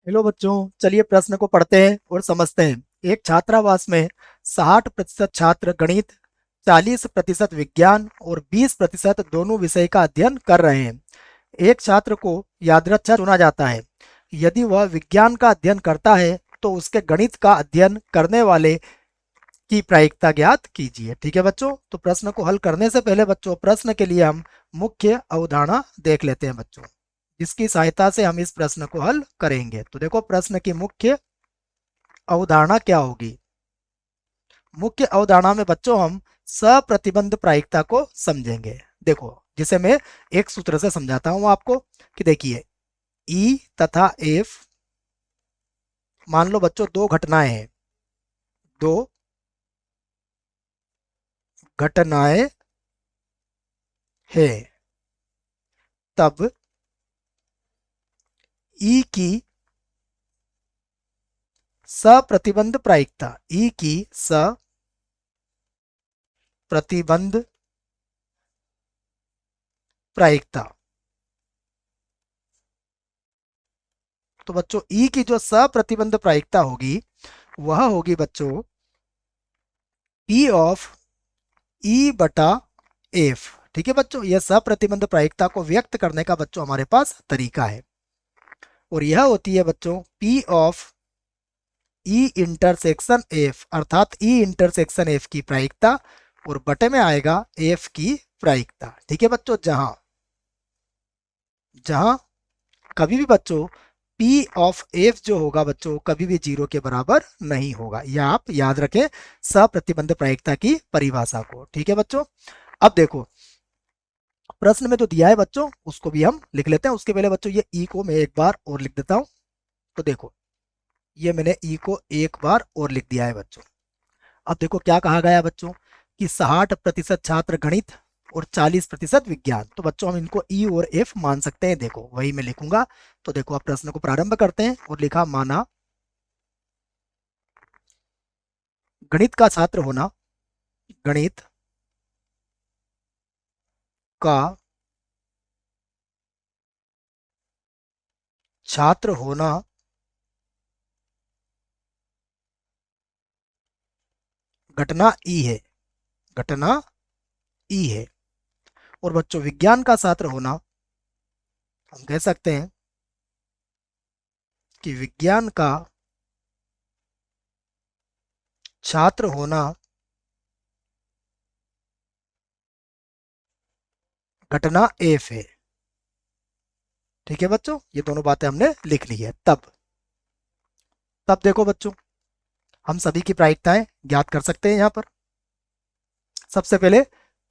Hello बच्चों, चलिए प्रश्न को पढ़ते हैं और समझते हैं। एक छात्रावास में 60% छात्र गणित, 40% विज्ञान और 20% दोनों विषय का अध्ययन कर रहे हैं। एक छात्र को यादृच्छा चुना जाता है। यदि वह विज्ञान का अध्ययन करता है तो उसके गणित का अध्ययन करने वाले की प्रायिकता ज्ञात कीजिए। ठीक है बच्चों, तो प्रश्न को हल करने से पहले बच्चों प्रश्न के लिए हम मुख्य अवधारणा देख लेते हैं बच्चों, जिसकी सहायता से हम इस प्रश्न को हल करेंगे। तो देखो प्रश्न की मुख्य अवधारणा क्या होगी। मुख्य अवधारणा में बच्चों हम सप्रतिबंध प्रायिकता को समझेंगे। देखो, जिसे मैं एक सूत्र से समझाता हूं आपको कि देखिए, ई तथा एफ, मान लो बच्चों दो घटनाएं हैं। दो घटनाएं हैं, तब ई की सप्रतिबंध प्रायिकता, ई की सप्रतिबंध प्रायिकता, तो बच्चों ई की जो सप्रतिबंध प्रायिकता होगी वह होगी बच्चों पी ऑफ ई बटा एफ। ठीक है बच्चों, यह सप्रतिबंध प्रायिकता को व्यक्त करने का बच्चों हमारे पास तरीका है, और यह होती है बच्चों P of E intersection F, अर्थात ई इंटरसेक्शन एफ की प्रायिकता, और बटे में आएगा एफ की प्रायिकता। ठीक है बच्चों, जहां जहां कभी भी बच्चों P ऑफ F जो होगा बच्चों कभी भी 0 के बराबर नहीं होगा। यह आप याद रखें सप्रतिबंध प्रायिकता की परिभाषा को। ठीक है बच्चों, अब देखो प्रश्न में जो दिया है बच्चों उसको भी हम लिख लेते हैं। उसके पहले बच्चों ये E को मैं एक बार और लिख देता हूं। तो देखो, ये मैंने E को एक बार और लिख दिया है बच्चों। अब देखो क्या कहा गया है बच्चों कि 60% छात्र गणित और 40% विज्ञान। तो बच्चों हम इनको ई और एफ मान सकते हैं। देखो वही मैं लिखूंगा। तो देखो आप प्रश्न को प्रारंभ करते हैं, और लिखा माना गणित का छात्र होना, गणित का छात्र होना घटना ई है, घटना ई है। और बच्चों विज्ञान का छात्र होना हम कह सकते हैं कि विज्ञान का छात्र होना घटना एफ है। ठीक है बच्चों, ये दोनों बातें हमने लिख ली है। तब देखो बच्चों हम सभी की प्रायिकताएं ज्ञात कर सकते हैं। यहां पर सबसे पहले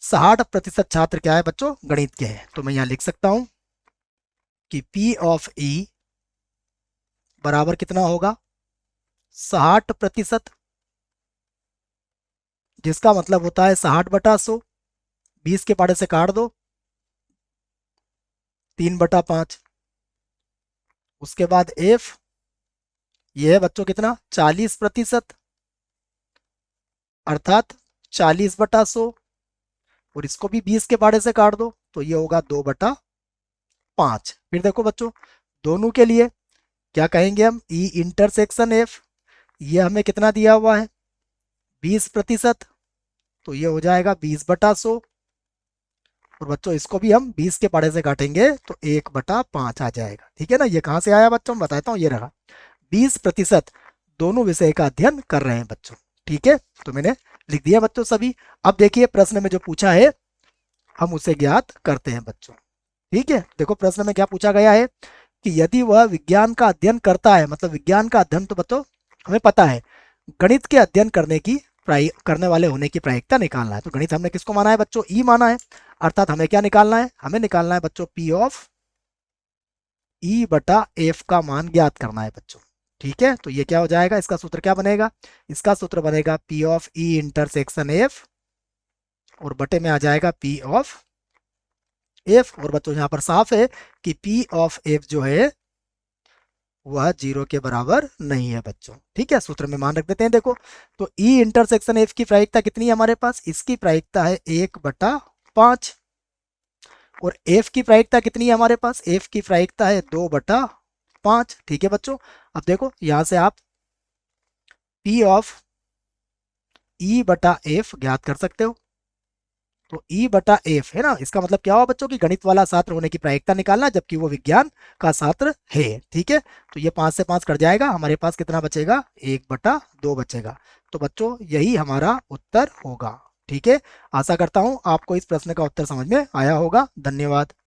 60% छात्र क्या है बच्चों गणित के हैं, तो मैं यहां लिख सकता हूं कि P ऑफ E बराबर कितना होगा 60%, जिसका मतलब होता है 60/100। 20 के पाड़े से काट दो, 3/5। उसके बाद F, ये है बच्चों कितना 40%, अर्थात 40/100। और इसको भी 20 के पाड़े से काट दो तो ये होगा 2/5। फिर देखो बच्चों दोनों के लिए क्या कहेंगे हम, ई इंटरसेक्शन एफ, ये हमें कितना दिया हुआ है 20%, तो ये हो जाएगा 20/100। और बच्चों इसको भी हम 20 के पाड़े से काटेंगे तो 1/5 आ जाएगा। ठीक है ना, ये कहां से आया बच्चों मैं बताता हूँ, ये रहा 20% दोनों विषय का अध्ययन कर रहे हैं बच्चों। ठीक है, तो मैंने लिख दिया बच्चों सभी। अब देखिए प्रश्न में जो पूछा है हम उसे ज्ञात करते हैं बच्चों। ठीक है, देखो प्रश्न में क्या पूछा गया है कि यदि वह विज्ञान का अध्ययन करता है, मतलब विज्ञान का अध्ययन तो बच्चों हमें पता है, गणित के अध्ययन करने वाले होने की प्रायिकता निकालना है। तो गणित हमने किसको माना है बच्चों, ई माना है, अर्थात हमें क्या निकालना है, हमें निकालना है बच्चों पी ऑफ ई बटा एफ का मान ज्ञात करना है बच्चों। ठीक है, तो ये क्या हो जाएगा, इसका सूत्र क्या बनेगा, इसका सूत्र बनेगा P of E intersection F, और बटे में आ जाएगा पी ऑफ एफ। और बच्चों यहाँ पर साफ है कि पी ऑफ एफ जो है वह 0 के बराबर नहीं है बच्चों। ठीक है, सूत्र में मान रख देते हैं। देखो तो ई इंटरसेक्शन एफ की प्रायिकता कितनी है हमारे पास, इसकी प्रायिकता है 1/5। और एफ की प्रायिकता कितनी है हमारे पास, एफ की प्रायिकता है 2/5। 5। ठीक है बच्चों, अब देखो यहां से आप P ऑफ E बटा F ज्ञात कर सकते हो। तो E बटा F है ना, इसका मतलब क्या हुआ बच्चों की गणित वाला छात्र होने की प्रायिकता निकालना जबकि वो विज्ञान का छात्र है। ठीक है, तो ये 5 से 5 कट जाएगा, हमारे पास कितना बचेगा, 1/2 बचेगा। तो बच्चों यही हमारा उत्तर होगा। ठीक है, आशा करता हूं आपको इस प्रश्न का उत्तर समझ में आया होगा। धन्यवाद।